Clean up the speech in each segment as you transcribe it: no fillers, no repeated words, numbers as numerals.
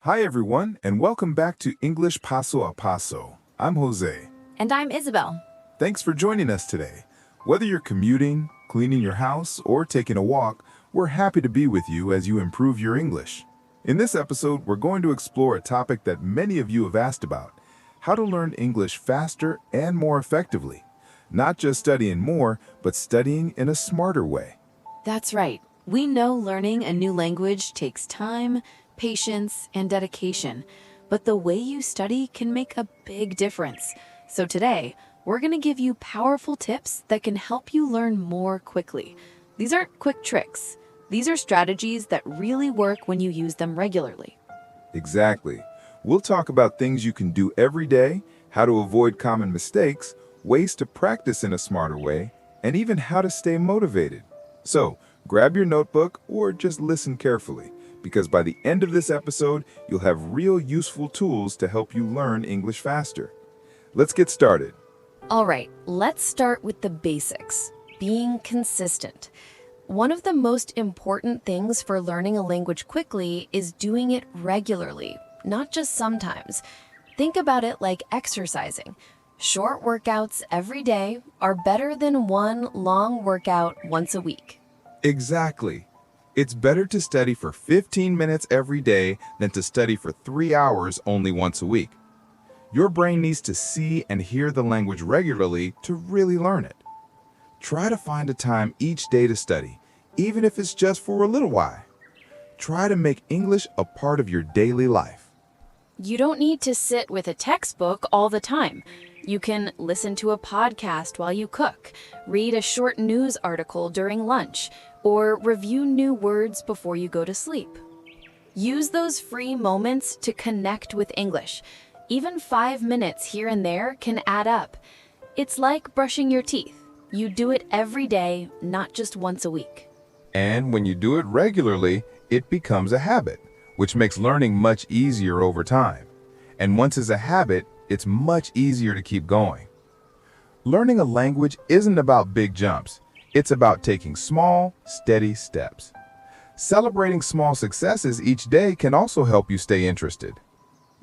Hi everyone, and welcome back to English Paso a Paso. I'm Jose. And I'm Isabel. Thanks for joining us today. Whether you're commuting, cleaning your house, or taking a walk, we're happy to be with you as you improve your English. In this episode, we're going to explore a topic that many of you have asked about: how to learn English faster and more effectively. Not just studying more, but studying in a smarter way. That's right. We know learning a new language takes time, patience, and dedication, but the way you study can make a big difference. So today, we're going to give you powerful tips that can help you learn more quickly. These aren't quick tricks. These are strategies that really work when you use them regularly. Exactly. We'll talk about things you can do every day, how to avoid common mistakes, ways to practice in a smarter way, and even how to stay motivated. So, grab your notebook or just listen carefully, because by the end of this episode, you'll have real useful tools to help you learn English faster. Let's get started. All right, let's start with the basics. Being consistent. One of the most important things for learning a language quickly is doing it regularly, not just sometimes. Think about it like exercising. Short workouts every day are better than one long workout once a week. Exactly. It's better to study for 15 minutes every day than to study for 3 hours only once a week. Your brain needs to see and hear the language regularly to really learn it. Try to find a time each day to study, even if it's just for a little while. Try to make English a part of your daily life. You don't need to sit with a textbook all the time. You can listen to a podcast while you cook, read a short news article during lunch, or review new words before you go to sleep. Use those free moments to connect with English. Even 5 minutes here and there can add up. It's like brushing your teeth. You do it every day, not just once a week. And when you do it regularly, it becomes a habit, which makes learning much easier over time. And once it's a habit, it's much easier to keep going. Learning a language isn't about big jumps. It's about taking small, steady steps. Celebrating small successes each day can also help you stay interested.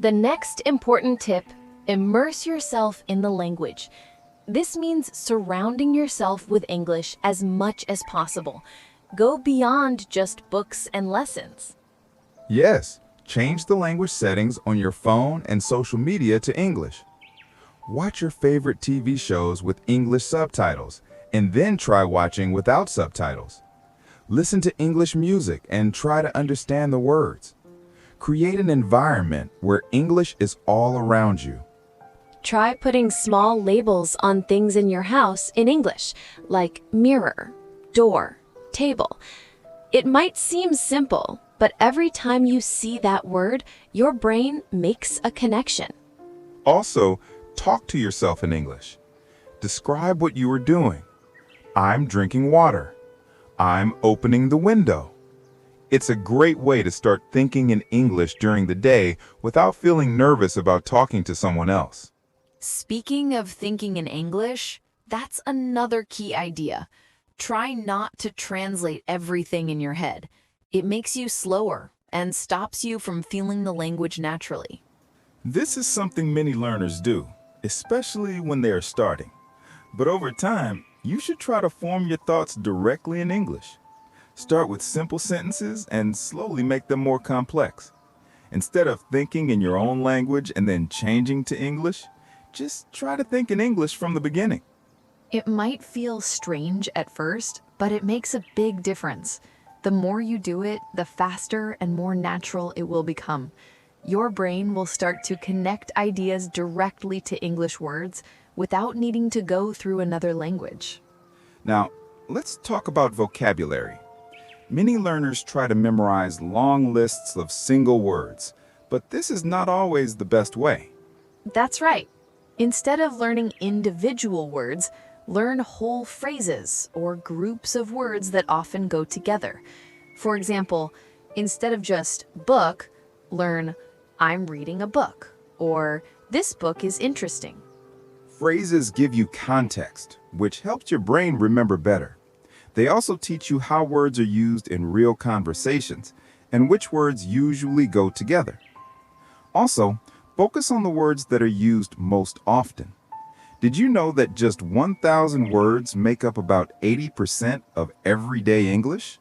The next important tip: immerse yourself in the language. This means surrounding yourself with English as much as possible. Go beyond just books and lessons. Yes, change the language settings on your phone and social media to English. Watch your favorite TV shows with English subtitles, and then try watching without subtitles. Listen to English music and try to understand the words. Create an environment where English is all around you. Try putting small labels on things in your house in English, like mirror, door, table. It might seem simple, but every time you see that word, your brain makes a connection. Also, talk to yourself in English. Describe what you are doing. I'm drinking water. I'm opening the window. It's a great way to start thinking in English during the day without feeling nervous about talking to someone else. Speaking of thinking in English, that's another key idea. Try not to translate everything in your head. It makes you slower and stops you from feeling the language naturally. This is something many learners do, especially when they are starting. But over time, you should try to form your thoughts directly in English. Start with simple sentences and slowly make them more complex. Instead of thinking in your own language and then changing to English, just try to think in English from the beginning. It might feel strange at first, but it makes a big difference. The more you do it, the faster and more natural it will become. Your brain will start to connect ideas directly to English words without needing to go through another language. Now, let's talk about vocabulary. Many learners try to memorize long lists of single words, but this is not always the best way. That's right. Instead of learning individual words, learn whole phrases or groups of words that often go together. For example, instead of just book, learn I'm reading a book, or this book is interesting. Phrases give you context, which helps your brain remember better. They also teach you how words are used in real conversations and which words usually go together. Also, focus on the words that are used most often. Did you know that just 1,000 words make up about 80% of everyday English?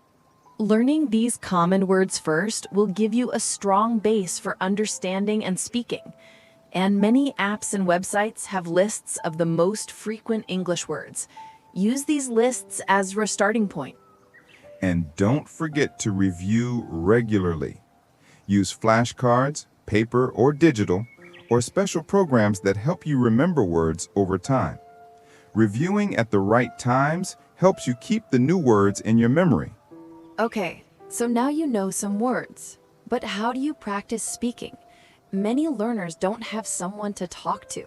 Learning these common words first will give you a strong base for understanding and speaking. And many apps and websites have lists of the most frequent English words. Use these lists as your starting point. And don't forget to review regularly. Use flashcards, paper or digital, or special programs that help you remember words over time. Reviewing at the right times helps you keep the new words in your memory. Okay, so now you know some words. But how do you practice speaking? Many learners don't have someone to talk to.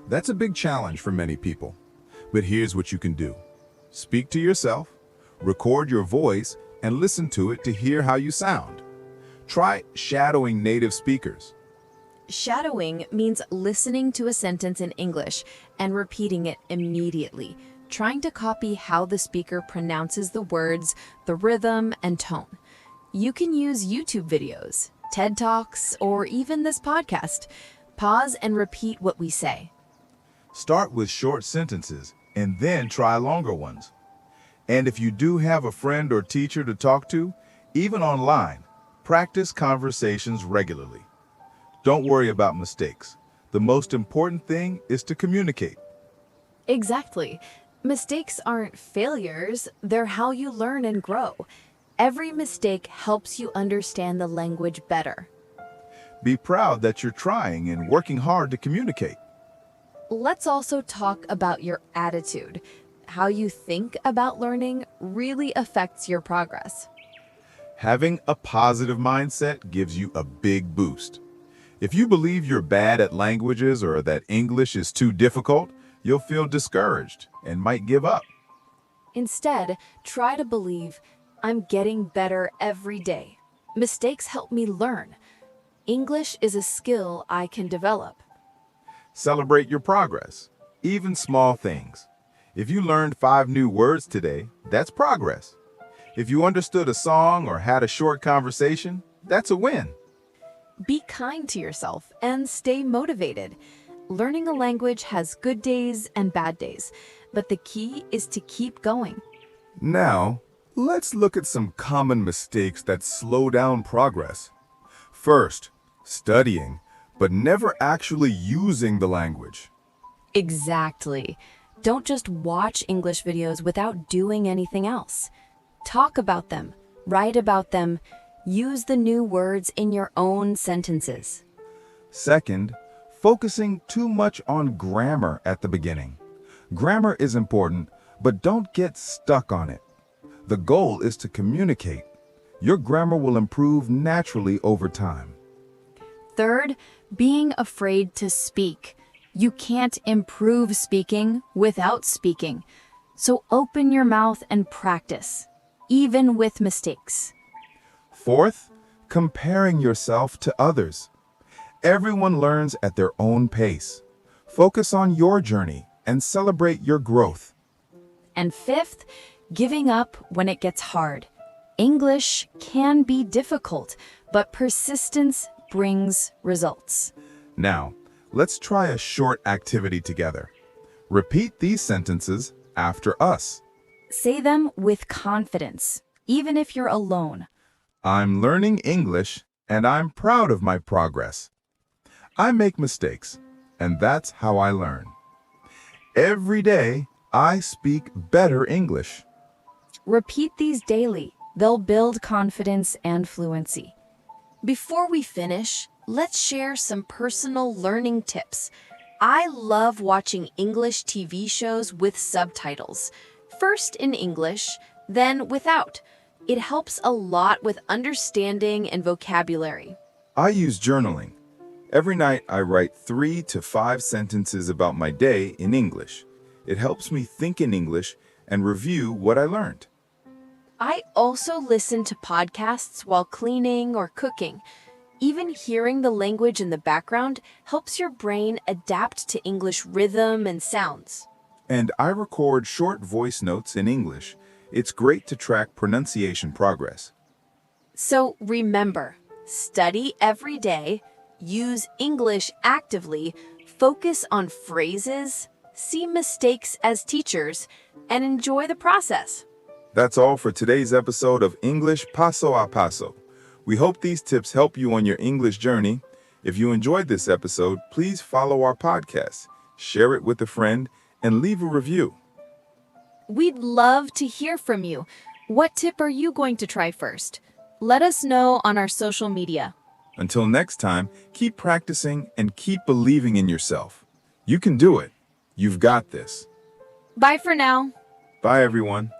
That's a big challenge for many people. But here's what you can do. Speak to yourself, record your voice, and listen to it to hear how you sound. Try shadowing native speakers. Shadowing means listening to a sentence in English and repeating it immediately, trying to copy how the speaker pronounces the words, the rhythm, and tone. You can use YouTube videos, TED Talks, or even this podcast. Pause and repeat what we say. Start with short sentences and then try longer ones. And if you do have a friend or teacher to talk to, even online, practice conversations regularly. Don't worry about mistakes. The most important thing is to communicate. Exactly. Mistakes aren't failures, they're how you learn and grow. Every mistake helps you understand the language better. Be proud that you're trying and working hard to communicate. Let's also talk about your attitude. How you think about learning really affects your progress. Having a positive mindset gives you a big boost. If you believe you're bad at languages or that English is too difficult, you'll feel discouraged and might give up. Instead, try to believe, I'm getting better every day. Mistakes help me learn. English is a skill I can develop. Celebrate your progress, even small things. If you learned 5 new words today, that's progress. If you understood a song or had a short conversation, that's a win. Be kind to yourself and stay motivated. Learning a language has good days and bad days, but the key is to keep going. Now, let's look at some common mistakes that slow down progress. First, studying, but never actually using the language. Exactly. Don't just watch English videos without doing anything else. Talk about them, write about them, use the new words in your own sentences. Second, focusing too much on grammar at the beginning. Grammar is important, but don't get stuck on it. The goal is to communicate. Your grammar will improve naturally over time. Third, being afraid to speak. You can't improve speaking without speaking. So open your mouth and practice, even with mistakes. Fourth, comparing yourself to others. Everyone learns at their own pace. Focus on your journey and celebrate your growth. And fifth, giving up when it gets hard. English can be difficult, but persistence brings results. Now, let's try a short activity together. Repeat these sentences after us. Say them with confidence, even if you're alone. I'm learning English and I'm proud of my progress. I make mistakes, and that's how I learn. Every day, I speak better English. Repeat these daily. They'll build confidence and fluency. Before we finish, let's share some personal learning tips. I love watching English TV shows with subtitles. First in English, then without. It helps a lot with understanding and vocabulary. I use journaling. Every night, I write 3 to 5 sentences about my day in English. It helps me think in English and review what I learned. I also listen to podcasts while cleaning or cooking. Even hearing the language in the background helps your brain adapt to English rhythm and sounds. And I record short voice notes in English. It's great to track pronunciation progress. So remember, study every day, Use English actively, focus on phrases, see mistakes as teachers, and enjoy the process. That's all for today's episode of English Paso a Paso. We hope these tips help you on your English journey. If you enjoyed this episode, please follow our podcast, share it with a friend, and leave a review. We'd love to hear from you. What tip are you going to try first? Let us know on our social media. Until next time, keep practicing and keep believing in yourself. You can do it. You've got this. Bye for now. Bye, everyone.